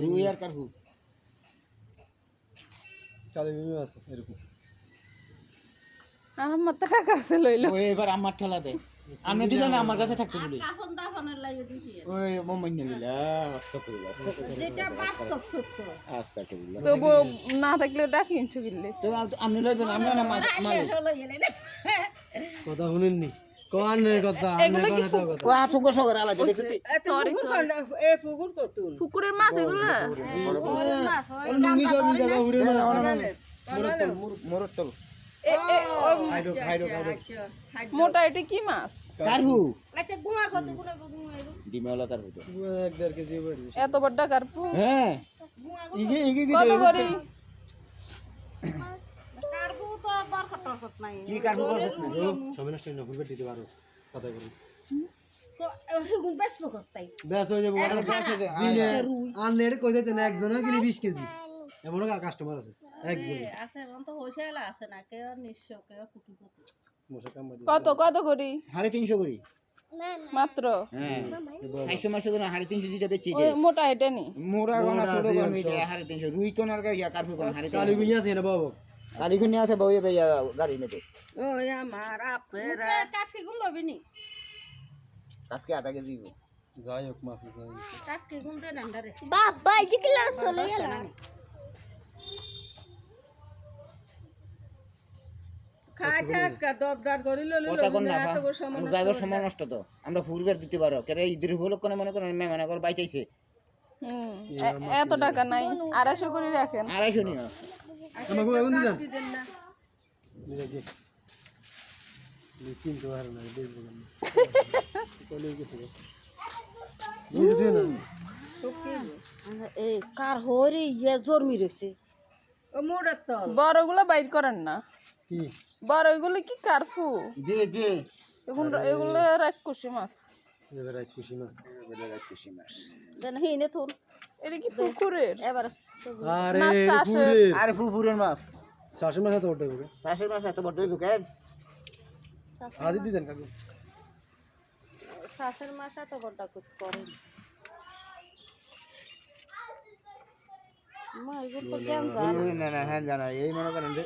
রুই আর কারহু কালি মিমি আছে এরকম আমার তো টাকা আছে লইলো ওই এবার আমার ঠেলা দে আমি দিলে না আমার কাছে থাকতে বলি কাফন দাফনের লাগে দিছি ওই মোমাইন নিলা আস্তাগফিরুল্লাহ যেটা বাস্তব সত্য আস্তাগফিরুল্লাহ তবু না থাকলে ডাকি ইনছু কিনলে তো আপনি লইবেন আমি না মাছ মারি চলো গেলে না কথা শুনেননি কানের কথা আনের কানে তো কথা ও আটুকো সগর আলাদা দেখতে সরি এ পুকুর কতুন পুকুরের মাছ এগুলো মাছ ওই লুঙ্গি সব জায়গা ঘুরে না মোরত তল হাইডো হাইডো হাইডো মোটা এটা কি মাছ কারহু আচ্ছা গুণা কত গুণা গুণা ডিমেওয়ালা কারহু তো 1.5 কেজি বড় এত বড় কারপু হ্যাঁ ইগে ইগে কত করে কারবু তো বরকট টরকট নাই কি কারহু করতে সবাই নষ্ট না ভুলবে দিতে পারো কথা বলুন হেগুন বেসবো করতাই ব্যাস হয়ে যাবে আরে গ্যাস আছে জিনে আনের কই দিতে না একজনে কিনে 20 কেজি এমন কাস্টমার আছে একজন আছে মন তো হোসেলা আছে না কেউ নিশ্চ কেউ কুটি কুটি মশা কাম বাদি কত কত করি 350 করি মাত্র হ্যাঁ 400 মাসে কোন 350 যেটা বেচি ওই মোটা এটা নি মোরা কোন ছোট কোন 350 রুই কোন আর ইয়া কারহু কোন 350 কালি গুইয়া আছে না বাবা কালি কোন আছে বইয়ে ভাইয়া গাড়ি মেতে ও আমার আপেরা কাজকে গুণ লবি নি আজকে আধা কেজি যাই হোক মাফি যাই কাজকে গুণ দেন আন্ডারে বাবা এই যে ক্লাস চলে গেল খাইতে আজকে দরদার করি ললি কথা কোন না যাইবার সময় নষ্ট তো আমরা ফুরবার দিতে পারো কেরে ঈদের হলো কোন মনে করেন মেহমানা করে বাইতাইছে এত টাকা নাই 250 করে রাখেন 250 নিও আমাকে এখন দিলেন দেন না দেখি লিখিন তো আর না দেখব না কলে গেছে বুঝতে না তো কি এই কার হরি ইয়ে জন্মি রইছে ও মোড়ার তল বড়গুলো বাইর করেন না কি বড়গুলো কি কারফু জি জি এগুলো রাক্ষসী মাছ এবার এক খুশি মাছ দেন হিনে তোর এটা কি পুকুরের এবার আরে না, চাষের। পুরে আর ফুফুরের মাছ শাশুড়ি মাছ তো ওঠে বুকে চাষের মাছ এত বড় ঢুকেন আজ দিতেন কাকু শাশের মাসা তো বড়টা করে মা এগুলো তো জ্ঞান জান না না হ্যাঁ জানা এই মনে করেন যে